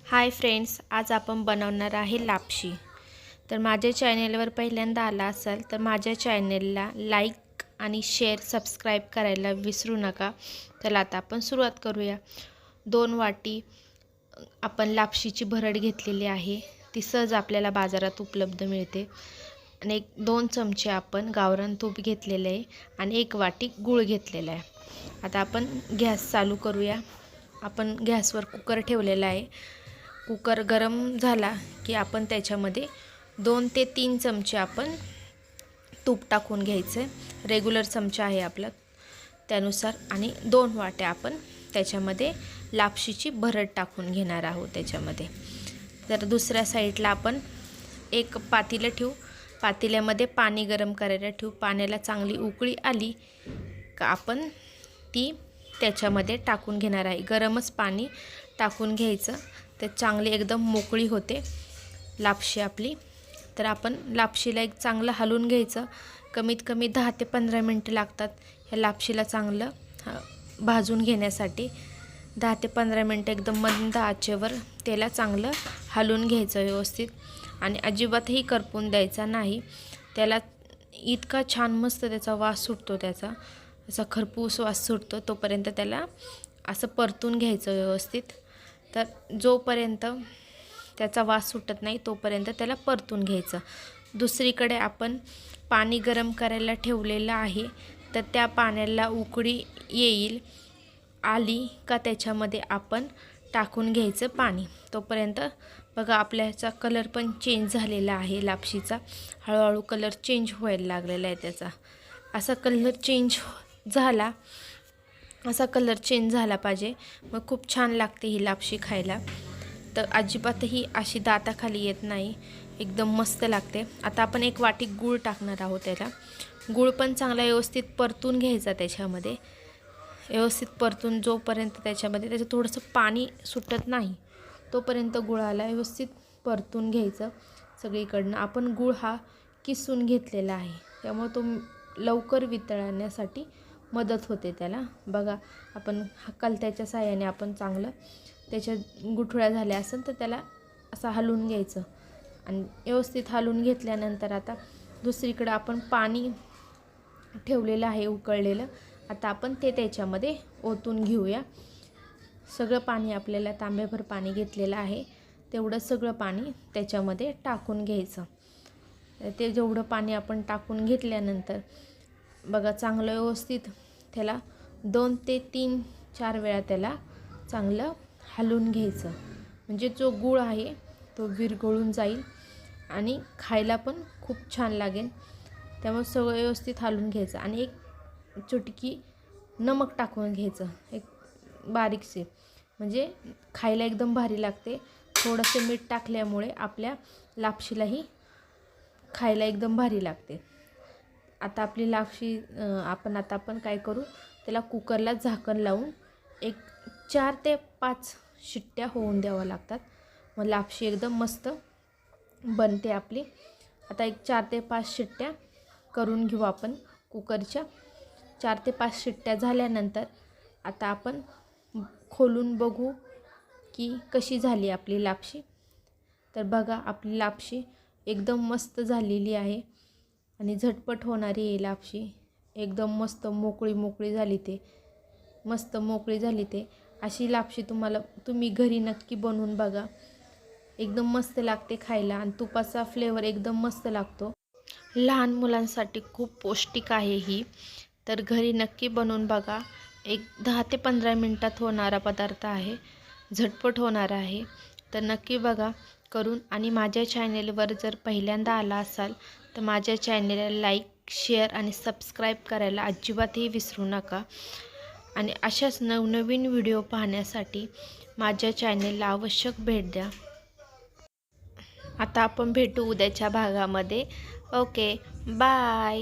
Hi friends, आज आपण बनवणार आहे लापशी। तर माझ्या चॅनलवर पहिल्यांदा आला असाल तर माझ्या चॅनलला लाईक आणि शेअर सबस्क्राइब करायला विसरू नका। चला आता आपण सुरुवात करूया। 2 वाटी आपण लापशीची भरड घेतलेली आहे, ती सहज आपल्याला बाजारात उपलब्ध मिळते। आणि 2 चमचे आपण गावरान तूप घेतलेले आहे आणि 1 वाटी गूळ घेतलेला आहे। आता आपण गॅस चालू करूया। आपण गॅसवर कुकर ठेवलेला आहे। कुकर गरम झाला की आपण त्याच्यामध्ये 2 ते 3 चमचे आपण तूप टाकून घ्यायचे। रेग्युलर चमचा आहे आपला त्यानुसार, आणि 2 वाट्या आपण त्याच्यामध्ये लापशीची भरड टाकून घेणार आहोत त्याच्यामध्ये। तर दुसऱ्या साईडला आपण एक पातेलं ठेवू, पातेल्यामध्ये पाणी गरम करायला ठेवू। पाण्याला चांगली उकळी आली का आपण ती त्याच्यामध्ये टाकून घेणार आहे। गरमच पाणी टाकून घ्यायचं, ते चांगली एकदम मोकळी होते लापशी आपली। तर आपण लापशीला एक चांगलं हलवून घ्यायचं। कमीत कमी 10 ते 15 मिनिटं लागतात ह्या लापशीला चांगलं भाजून घेण्यासाठी। 10 ते 15 मिनिटं एकदम मंद आचेवर त्याला चांगलं हलवून घ्यायचं व्यवस्थित, आणि अजिबातही करपून द्यायचा नाही। त्याला इतका छान मस्त त्याचा वास सुटतो, त्याचा असा खरपूस वास सुटतो, तोपर्यंत त्याला असं परतून घ्यायचं व्यवस्थित। तर जोपर्यंत त्याचा वास सुटत नाही तोपर्यंत त्याला परतून घ्यायचं। दुसरीकडे आपण पाणी गरम करायला ठेवलेलं आहे, तर त्या पाण्याला उकळी येईल आली का त्याच्यामध्ये आपण टाकून घ्यायचं पाणी। तोपर्यंत बघा आपल्याचा कलर पण चेंज झालेला आहे लापशीचा, हळूहळू कलर चेंज व्हायला लागलेला आहे त्याचा। असा कलर चेंज झाला, असा कलर चेंज झाला पाहिजे, मग खूप छान लागते ही लापशी खायला। तर अजिबातही अशी दाताखाली येत नाही, एकदम मस्त लागते। आता आपण 1 वाटी गूळ टाकणार आहोत त्याला। गूळ पण चांगला व्यवस्थित परतून घ्यायचा त्याच्यामध्ये, व्यवस्थित परतून जोपर्यंत त्याच्यामध्ये त्याचं थोडंसं पाणी सुटत नाही तोपर्यंत गुळाला व्यवस्थित परतून घ्यायचं सगळीकडनं। आपण गूळ हा किसून घेतलेला आहे, त्यामुळे तो लवकर वितळण्यासाठी मदत होते त्याला। बघा आपण कलत्याच्या साहाय्याने आपण चांगलं त्याच्या गुठळ्या झाल्या असेल तर त्याला असं हलवून घ्यायचं, आणि व्यवस्थित हलवून घेतल्यानंतर आता दुसरीकडे आपण पाणी ठेवलेलं आहे उकळलेलं। आता आपण ते त्याच्यामध्ये ओतून घेऊया। सगळं पाणी आपल्याला तांब्याभर पाणी घेतलेलं आहे, तेवढं सगळं पाणी त्याच्यामध्ये टाकून घ्यायचं। ते जेवढं पाणी आपण टाकून घेतल्यानंतर बघा चांगलं व्यवस्थित त्याला 2 ते 3-4 वेळा त्याला चांगलं हलवून घ्यायचं, म्हणजे जो गूळ आहे तो विरघळून जाईल आणि खायला पण खूप छान लागेल। त्यामुळे सगळं व्यवस्थित हलवून घ्यायचं, आणि 1 चुटकी नमक टाकून घ्यायचं, एक बारीकसे, म्हणजे खायला एकदम भारी लागते। थोडंसं मीठ टाकल्यामुळे आपल्या लापशीलाही खायला एकदम भारी लागते। आता आपली लापशी आपण काय करू, त्याला कुकरला झाकण लावून एक 4 ते 5 शिट्ट्या होऊन द्याव्या लागतात, मग लापशी एकदम मस्त बनते आपली। आता एक 4 ते 5 शिट्ट्या करून घेऊ आपण कुकरच्या। 4 ते 5 शिट्ट्या झाल्यानंतर आता आपण खोलून बघू की कशी झाली आपली लापशी। तर बघा आपली लापशी एकदम मस्त झालेली आहे, आणि झटपट होणारी आहे लापशी। एकदम मस्त मोकळी मोकळी झाली, ते मस्त मोकळी झाली। ते अशी लापशी तुम्ही घरी नक्की बनवून बघा, एकदम मस्त लागते खायला, आणि तुपाचा फ्लेवर एकदम मस्त लागतो। लहान मुलांसाठी खूप पौष्टिक आहे ही, तर घरी नक्की बनवून बघा। एक 10 ते 15 मिनिटात होणारा पदार्थ आहे, झटपट होणार आहे, तर नक्की बघा करून। आणि माझ्या चॅनेलवर जर पहिल्यांदा आला असाल तर माझ्या चॅनेलला लाईक, शेअर आणि सबस्क्राईब करायला अजिबातही विसरू नका। आणि अशाच नवनवीन व्हिडिओ पाहण्यासाठी माझ्या चॅनेलला आवश्यक भेट द्या। आता आपण भेटू उद्याच्या भागामध्ये। Okay, bye.